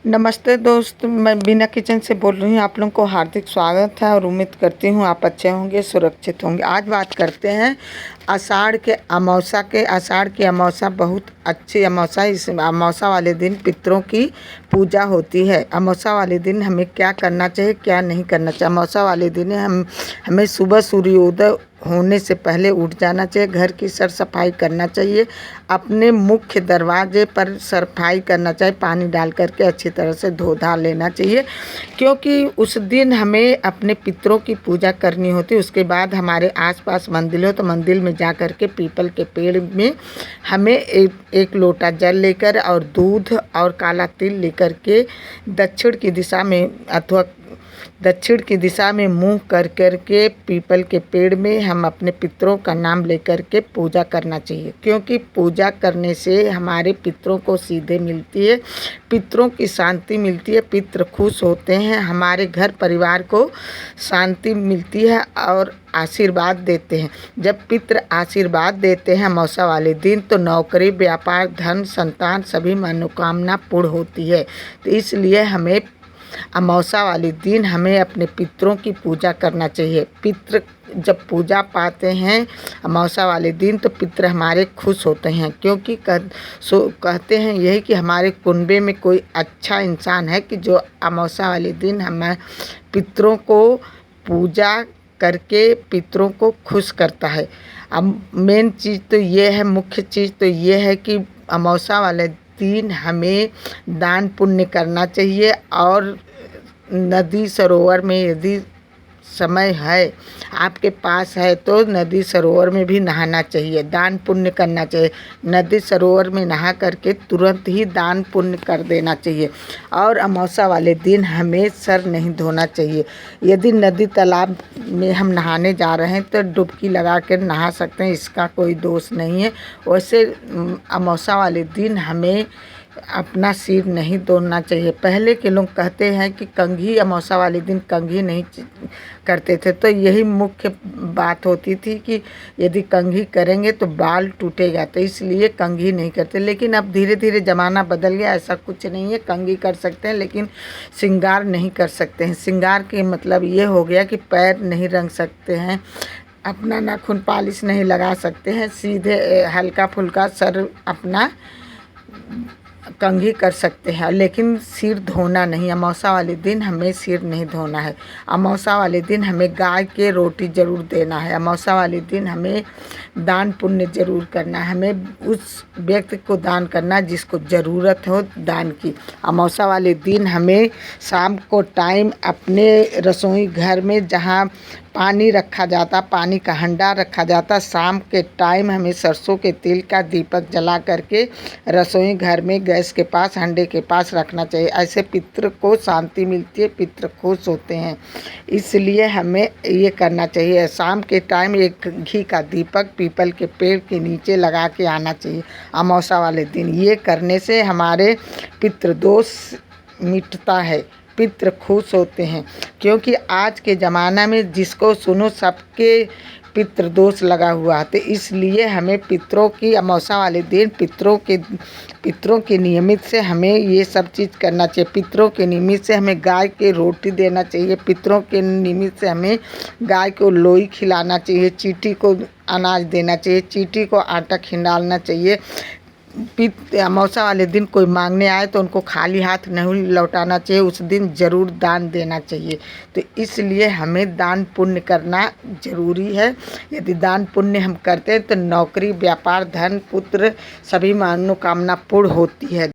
नमस्ते दोस्त, मैं बीना किचन से बोल रही हूँ। आप लोगों को हार्दिक स्वागत है और उम्मीद करती हूँ आप अच्छे होंगे, सुरक्षित होंगे। आज बात करते हैं आषाढ़ के अमावस्या के। आषाढ़ की अमावस्या बहुत अच्छी अमावस्या। इस अमावस्या वाले दिन पितरों की पूजा होती है। अमावस्या वाले दिन हमें क्या करना चाहिए, क्या नहीं करना चाहिए। अमावस्या वाले दिन हमें सुबह सूर्योदय होने से पहले उठ जाना चाहिए। घर की सफाई करना चाहिए। अपने मुख्य दरवाजे पर सफाई करना चाहिए। पानी डाल करके अच्छी तरह से धो धा लेना चाहिए, क्योंकि उस दिन हमें अपने पितरों की पूजा करनी होती है। उसके बाद हमारे आसपास मंदिर हो तो मंदिर में जा कर के पीपल के पेड़ में हमें एक लोटा जल लेकर और दूध और काला तिल लेकर के दक्षिण की दिशा में मुंह कर के पीपल के पेड़ में हम अपने पितरों का नाम लेकर के पूजा करना चाहिए, क्योंकि पूजा करने से हमारे पितरों को सीधे मिलती है, पितरों की शांति मिलती है। पितर खुश होते हैं, हमारे घर परिवार को शांति मिलती है और आशीर्वाद देते हैं। जब पितर आशीर्वाद देते हैं अमावस्या वाले दिन तो नौकरी, व्यापार, धन, संतान सभी मनोकामना पूर्ण होती है। तो इसलिए हमें अमावस्या वाले दिन हमें अपने पितरों की पूजा करना चाहिए। पितर जब पूजा पाते हैं अमावस्या वाले दिन तो पितर हमारे खुश होते हैं, क्योंकि कहते हैं यही कि हमारे कुनबे में कोई अच्छा इंसान है कि जो अमावस्या वाले दिन हमारे पितरों को पूजा करके पितरों को खुश करता है। अब मेन चीज़ तो ये है, मुख्य चीज़ तो ये है कि अमावस्या वाले दिन हमें दान पुण्य करना चाहिए। और नदी सरोवर में यदि समय है, आपके पास है, तो नदी सरोवर में भी नहाना चाहिए, दान पुण्य करना चाहिए। नदी सरोवर में नहा करके तुरंत ही दान पुण्य कर देना चाहिए। और अमावस्या वाले दिन हमें सर नहीं धोना चाहिए। यदि नदी तालाब में हम नहाने जा रहे हैं तो डुबकी लगा कर नहा सकते हैं, इसका कोई दोष नहीं है। वैसे अमावस्या वाले दिन हमें अपना सिर नहीं धोना चाहिए। पहले के लोग कहते हैं कि कंघी अमावस्या वाले दिन कंघी नहीं करते थे, तो यही मुख्य बात होती थी कि यदि कंघी करेंगे तो बाल टूटेगा, तो इसलिए कंघी नहीं करते। लेकिन अब धीरे धीरे ज़माना बदल गया, ऐसा कुछ नहीं है। कंघी कर सकते हैं लेकिन श्रृंगार नहीं कर सकते हैं। श्रृंगार के मतलब ये हो गया कि पैर नहीं रंग सकते हैं, अपना नाखून पालिश नहीं लगा सकते हैं, सीधे हल्का फुल्का सर अपना कंघी कर सकते हैं, लेकिन सिर धोना नहीं। अमावस्या वाले दिन हमें सिर नहीं धोना है। अमावस्या वाले दिन हमें गाय के रोटी ज़रूर देना है। अमावस्या वाले दिन हमें दान पुण्य ज़रूर करना है। हमें उस व्यक्ति को दान करना जिसको ज़रूरत हो दान की। अमावस्या वाले दिन हमें शाम को टाइम अपने रसोई घर में जहाँ पानी रखा जाता, पानी का हंडा रखा जाता, शाम के टाइम हमें सरसों के तेल का दीपक जला करके रसोई घर में गैस के पास, हंडे के पास रखना चाहिए। ऐसे पितृ को शांति मिलती है, पितृ खुश होते हैं, इसलिए हमें ये करना चाहिए। शाम के टाइम एक घी का दीपक पीपल के पेड़ के नीचे लगा के आना चाहिए अमावस्या वाले दिन। ये करने से हमारे पितृदोष मिटता है, पितृ खुश होते हैं। क्योंकि आज के ज़माना में जिसको सुनो सबके पितृदोष लगा हुआ है, तो इसलिए हमें पितरों की अमावस्या वाले दिन पितरों के नियमित से हमें ये सब चीज़ करना चाहिए। पितरों के निमित्त से हमें गाय के रोटी देना चाहिए। पितरों के निमित्त से हमें गाय को लोई खिलाना चाहिए, चींटी को अनाज देना चाहिए, चींटी को आटा खिलाना चाहिए। अमावस्या वाले दिन कोई मांगने आए तो उनको खाली हाथ नहीं लौटाना चाहिए, उस दिन ज़रूर दान देना चाहिए। तो इसलिए हमें दान पुण्य करना ज़रूरी है। यदि दान पुण्य हम करते हैं तो नौकरी, व्यापार, धन, पुत्र सभी मनोकामना पूर्ण होती है।